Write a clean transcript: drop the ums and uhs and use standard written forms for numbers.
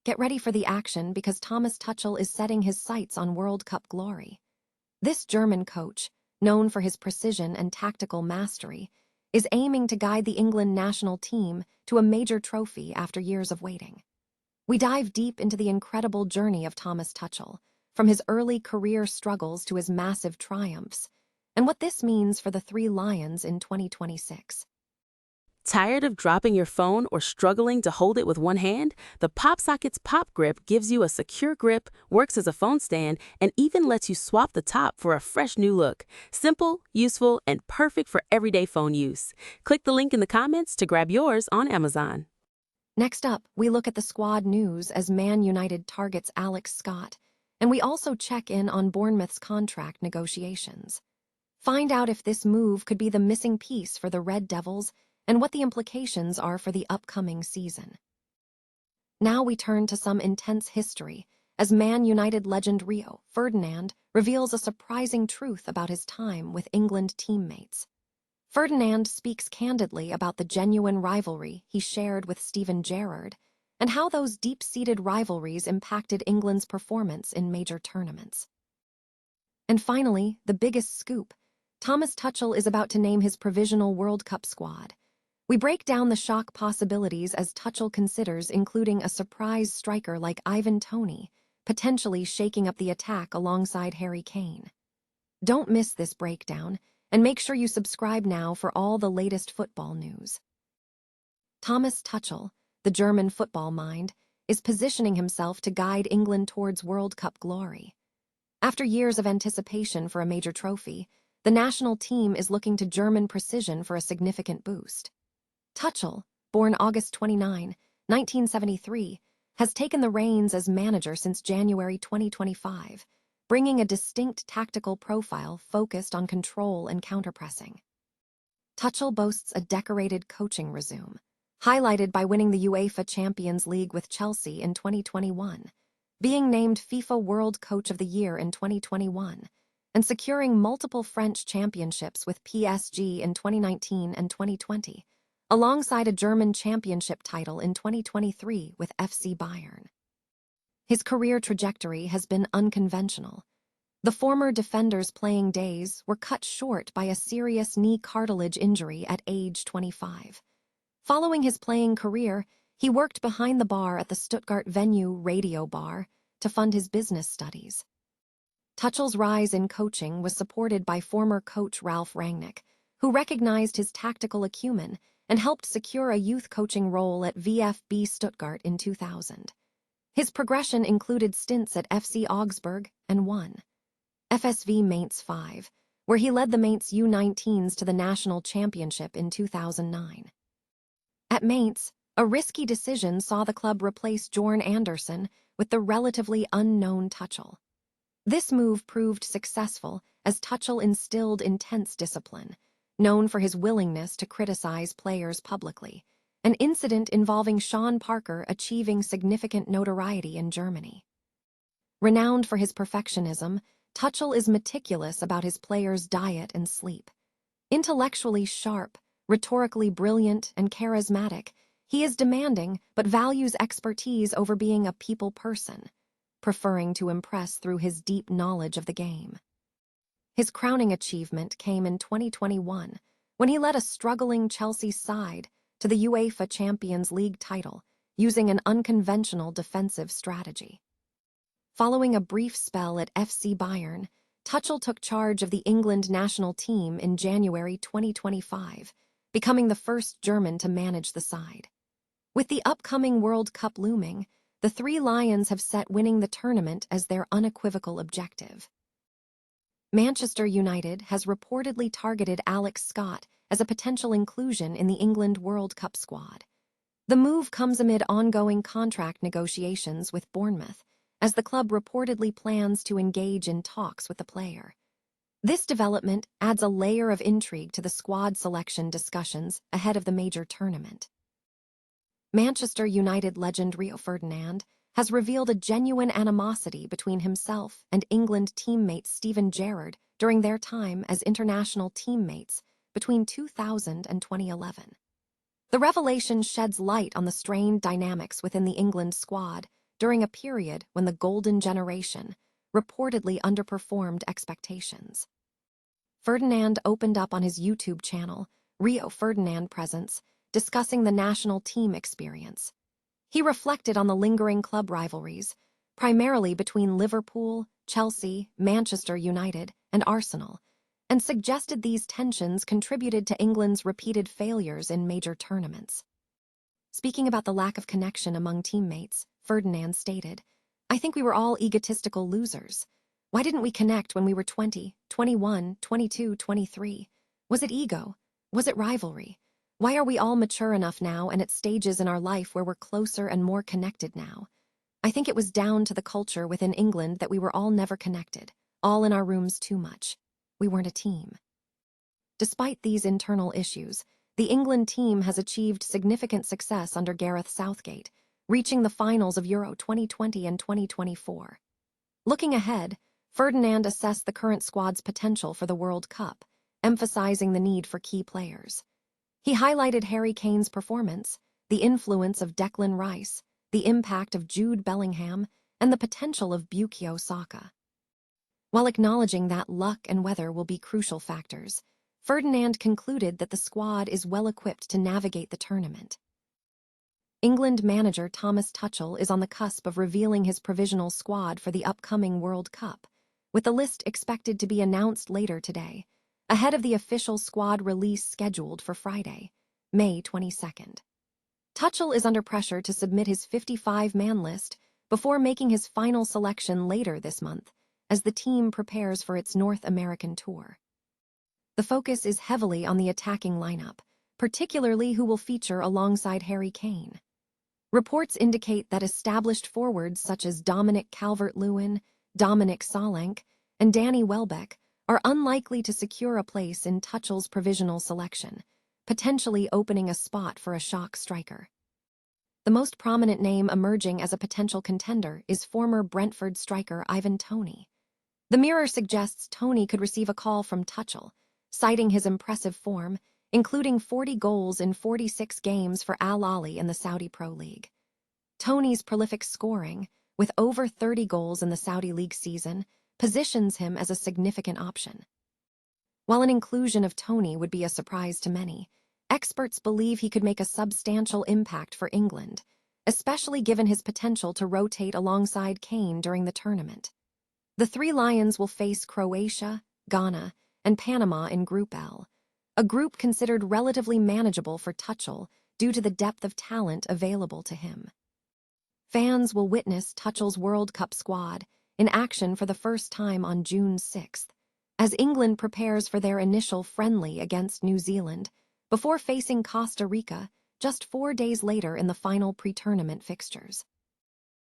Get ready for the action because Thomas Tuchel is setting his sights on World Cup glory. This German coach, known for his precision and tactical mastery, is aiming to guide the England national team to a major trophy after years of waiting. We dive deep into the incredible journey of Thomas Tuchel, from his early career struggles to his massive triumphs, and what this means for the Three Lions in 2026. Tired of dropping your phone or struggling to hold it with one hand? The PopSocket's Pop Grip gives you a secure grip, works as a phone stand, and even lets you swap the top for a fresh new look. Simple, useful, and perfect for everyday phone use. Click the link in the comments to grab yours on Amazon. Next up, we look at the squad news as Man United targets Alex Scott, and we also check in on Bournemouth's contract negotiations. Find out if this move could be the missing piece for the Red Devils and what the implications are for the upcoming season. Now we turn to some intense history as Man United legend Rio Ferdinand reveals a surprising truth about his time with England teammates. Ferdinand speaks candidly about the genuine rivalry he shared with Steven Gerrard and how those deep-seated rivalries impacted England's performance in major tournaments. And finally, the biggest scoop: Thomas Tuchel is about to name his provisional World Cup squad. We break down the shock possibilities as Tuchel considers including a surprise striker like Ivan Toney, potentially shaking up the attack alongside Harry Kane. Don't miss this breakdown, and make sure you subscribe now for all the latest football news. Thomas Tuchel, the German football mind, is positioning himself to guide England towards World Cup glory. After years of anticipation for a major trophy, the national team is looking to German precision for a significant boost. Tuchel, born August 29, 1973, has taken the reins as manager since January 2025, bringing a distinct tactical profile focused on control and counterpressing. Tuchel boasts a decorated coaching resume, highlighted by winning the UEFA Champions League with Chelsea in 2021, being named FIFA World Coach of the Year in 2021, and securing multiple French championships with PSG in 2019 and 2020, alongside a German championship title in 2023 with FC Bayern. His career trajectory has been unconventional. The former defender's playing days were cut short by a serious knee cartilage injury at age 25. Following his playing career, he worked behind the bar at the Stuttgart venue Radio Bar to fund his business studies. Tuchel's rise in coaching was supported by former coach Ralf Rangnick, who recognized his tactical acumen and helped secure a youth coaching role at VfB Stuttgart in 2000. His progression included stints at FC Augsburg and 1. FSV Mainz 5, where he led the Mainz U19s to the national championship in 2009. At Mainz, a risky decision saw the club replace Jorn Andersen with the relatively unknown Tuchel. This move proved successful as Tuchel instilled intense discipline, known for his willingness to criticize players publicly, an incident involving Sean Parker achieving significant notoriety in Germany. Renowned for his perfectionism, Tuchel is meticulous about his players' diet and sleep. Intellectually sharp, rhetorically brilliant, and charismatic, he is demanding but values expertise over being a people person, preferring to impress through his deep knowledge of the game. His crowning achievement came in 2021, when he led a struggling Chelsea side to the UEFA Champions League title using an unconventional defensive strategy. Following a brief spell at FC Bayern, Tuchel took charge of the England national team in January 2025, becoming the first German to manage the side. With the upcoming World Cup looming, the Three Lions have set winning the tournament as their unequivocal objective. Manchester United has reportedly targeted Alex Scott as a potential inclusion in the England World Cup squad. The move comes amid ongoing contract negotiations with Bournemouth, as the club reportedly plans to engage in talks with the player. This development adds a layer of intrigue to the squad selection discussions ahead of the major tournament. Manchester United legend Rio Ferdinand has revealed a genuine animosity between himself and England teammate Steven Gerrard during their time as international teammates between 2000 and 2011. The revelation sheds light on the strained dynamics within the England squad during a period when the golden generation reportedly underperformed expectations. Ferdinand opened up on his YouTube channel, Rio Ferdinand Presents, discussing the national team experience. He reflected on the lingering club rivalries, primarily between Liverpool, Chelsea, Manchester United, and Arsenal, and suggested these tensions contributed to England's repeated failures in major tournaments. Speaking about the lack of connection among teammates, Ferdinand stated, "I think we were all egotistical losers. Why didn't we connect when we were 20, 21, 22, 23? Was it ego? Was it rivalry? Why are we all mature enough now and at stages in our life where we're closer and more connected now? I think it was down to the culture within England that we were all never connected, all in our rooms too much. We weren't a team." Despite these internal issues, the England team has achieved significant success under Gareth Southgate, reaching the finals of Euro 2020 and 2024. Looking ahead, Ferdinand assessed the current squad's potential for the World Cup, emphasizing the need for key players. He highlighted Harry Kane's performance, the influence of Declan Rice, the impact of Jude Bellingham, and the potential of Bukayo Saka. While acknowledging that luck and weather will be crucial factors, Ferdinand concluded that the squad is well equipped to navigate the tournament. England manager Thomas Tuchel is on the cusp of revealing his provisional squad for the upcoming World Cup, with the list expected to be announced later today, ahead of the official squad release scheduled for Friday, May 22nd. Tuchel is under pressure to submit his 55-man list before making his final selection later this month, as the team prepares for its North American tour. The focus is heavily on the attacking lineup, particularly who will feature alongside Harry Kane. Reports indicate that established forwards such as Dominic Calvert-Lewin, Dominic Solanke, and Danny Welbeck are unlikely to secure a place in Tuchel's provisional selection, potentially opening a spot for a shock striker. The most prominent name emerging as a potential contender is former Brentford striker Ivan Toney. The Mirror suggests Toney could receive a call from Tuchel, citing his impressive form, including 40 goals in 46 games for Al Ahly in the Saudi Pro League. Toney's prolific scoring, with over 30 goals in the Saudi League season, positions him as a significant option. While an inclusion of Toney would be a surprise to many, experts believe he could make a substantial impact for England, especially given his potential to rotate alongside Kane during the tournament. The Three Lions will face Croatia, Ghana, and Panama in Group L, a group considered relatively manageable for Tuchel due to the depth of talent available to him. Fans will witness Tuchel's World Cup squad in action for the first time on June 6th, as England prepares for their initial friendly against New Zealand before facing Costa Rica just 4 days later in the final pre-tournament fixtures.